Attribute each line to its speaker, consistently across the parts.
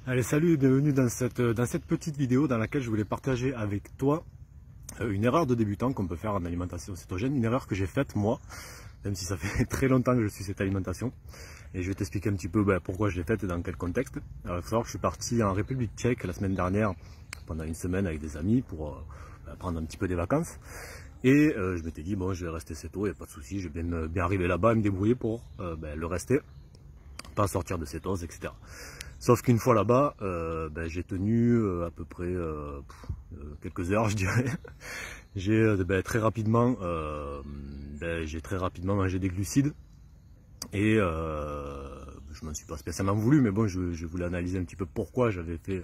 Speaker 1: Allez, salut et bienvenue dans cette petite vidéo dans laquelle je voulais partager avec toi une erreur de débutant qu'on peut faire en alimentation cétogène, une erreur que j'ai faite moi, même si ça fait très longtemps que je suis cette alimentation. Et je vais t'expliquer un petit peu pourquoi je l'ai faite et dans quel contexte. Alors, il faut savoir que je suis parti en République tchèque la semaine dernière pendant une semaine avec des amis pour prendre un petit peu des vacances. Et je m'étais dit, bon, je vais rester céto, il n'y a pas de souci, je vais bien arriver là-bas et me débrouiller pour le rester, pas sortir de cétose, etc. Sauf qu'une fois là-bas, j'ai tenu à peu près quelques heures, je dirais. J'ai très rapidement mangé des glucides et je m'en suis pas spécialement voulu, mais bon, je voulais analyser un petit peu pourquoi j'avais fait.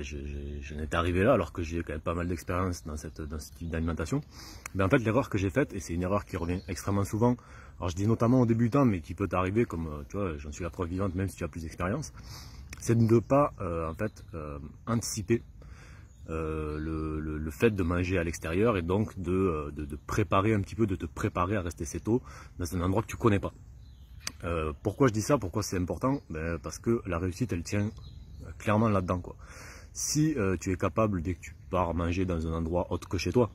Speaker 1: J'en étais arrivé là alors que j'ai quand même pas mal d'expérience dans ce type d'alimentation. Mais en fait, l'erreur que j'ai faite, et c'est une erreur qui revient extrêmement souvent, alors je dis notamment aux débutants, mais qui peut t'arriver, comme tu vois, j'en suis la preuve vivante même si tu as plus d'expérience, c'est de ne pas anticiper le fait de manger à l'extérieur et donc de préparer un petit peu, de te préparer à rester céto dans un endroit que tu connais pas. Pourquoi je dis ça, pourquoi c'est important? Parce que la réussite, elle tient clairement là-dedans, quoi. Si tu es capable, dès que tu pars manger dans un endroit autre que chez toi,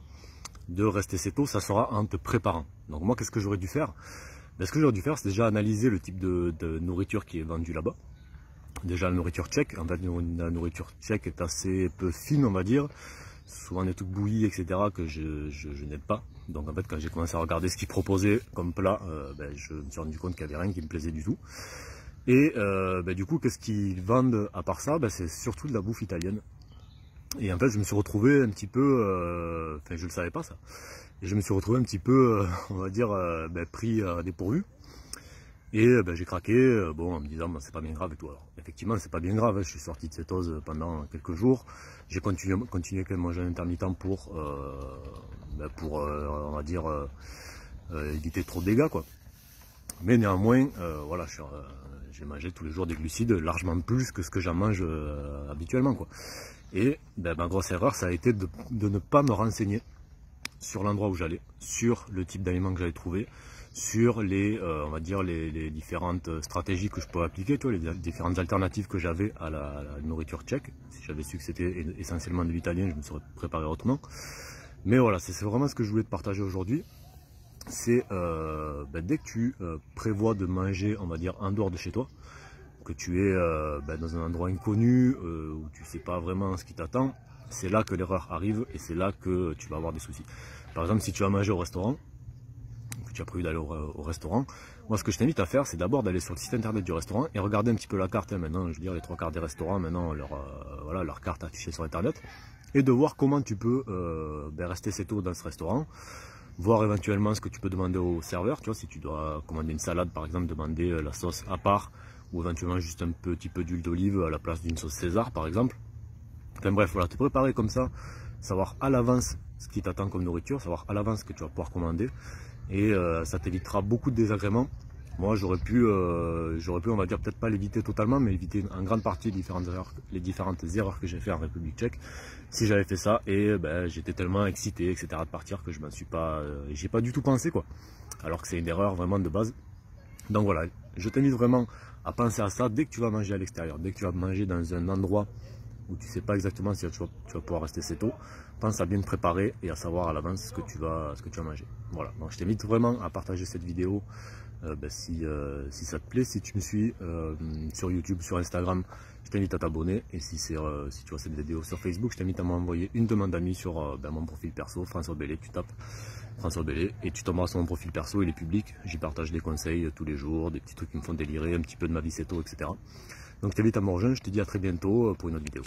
Speaker 1: de rester céto, ça sera en te préparant. Donc moi, qu'est-ce que j'aurais dû faire? Ce que j'aurais dû faire, c'est déjà analyser le type de nourriture qui est vendue là-bas. Déjà la nourriture tchèque, en fait la nourriture tchèque est assez peu fine, on va dire, souvent des trucs bouillis, etc. que je n'aime pas. Donc en fait quand j'ai commencé à regarder ce qu'ils proposaient comme plat, je me suis rendu compte qu'il n'y avait rien qui me plaisait du tout. Et du coup, qu'est-ce qu'ils vendent à part ça? C'est surtout de la bouffe italienne. Et en fait, je me suis retrouvé un petit peu, je ne le savais pas ça. Et je me suis retrouvé un petit peu, on va dire, pris à dépourvu. Et j'ai craqué, en me disant, c'est pas bien grave et tout. Alors, effectivement, c'est pas bien grave. Je suis sorti de cétose pendant quelques jours. J'ai continué quand même manger un intermittent pour on va dire, éviter trop de dégâts, quoi. Mais néanmoins, voilà, j'ai mangé tous les jours des glucides, largement plus que ce que j'en mange habituellement, quoi. Et ma grosse erreur, ça a été de ne pas me renseigner sur l'endroit où j'allais, sur le type d'aliments que j'allais trouver, sur on va dire les différentes stratégies que je pouvais appliquer, tu vois, les différentes alternatives que j'avais à la nourriture tchèque. Si j'avais su que c'était essentiellement de l'italien, je me serais préparé autrement. Mais voilà, c'est vraiment ce que je voulais te partager aujourd'hui. C'est dès que tu prévois de manger, on va dire, en dehors de chez toi, que tu es dans un endroit inconnu, où tu ne sais pas vraiment ce qui t'attend, c'est là que l'erreur arrive et c'est là que tu vas avoir des soucis. Par exemple, si tu vas manger au restaurant, que tu as prévu d'aller au restaurant, moi ce que je t'invite à faire, c'est d'abord d'aller sur le site internet du restaurant et regarder un petit peu la carte. Maintenant, je veux dire, les 3/4 des restaurants, maintenant, leur carte affichée sur internet, et de voir comment tu peux rester céto dans ce restaurant. Voir éventuellement ce que tu peux demander au serveur, tu vois, si tu dois commander une salade par exemple, demander la sauce à part, ou éventuellement juste un petit peu d'huile d'olive à la place d'une sauce César par exemple. Enfin bref, voilà, te préparer comme ça, savoir à l'avance ce qui t'attend comme nourriture, savoir à l'avance ce que tu vas pouvoir commander, et ça t'évitera beaucoup de désagréments. Moi j'aurais pu, on va dire, peut-être pas l'éviter totalement, mais éviter en grande partie les différentes erreurs que j'ai fait en République tchèque si j'avais fait ça. Et j'étais tellement excité, etc. de partir que je m'en suis pas, j'ai pas du tout pensé, quoi. Alors que c'est une erreur vraiment de base. Donc voilà, je t'invite vraiment à penser à ça dès que tu vas manger à l'extérieur, dès que tu vas manger dans un endroit où tu sais pas exactement si tu vas pouvoir rester céto. Pense à bien te préparer et à savoir à l'avance ce que tu vas manger. Voilà, donc je t'invite vraiment à partager cette vidéo si ça te plaît. Si tu me suis sur YouTube, sur Instagram, je t'invite à t'abonner. Et si tu vois cette vidéo sur Facebook, je t'invite à m'envoyer une demande d'amis sur mon profil perso, François Bellé. Tu tapes François Bellé et tu tomberas sur mon profil perso, il est public. J'y partage des conseils tous les jours, des petits trucs qui me font délirer, un petit peu de ma vie céto, etc. Donc je t'invite à me rejoindre, je te dis à très bientôt pour une autre vidéo.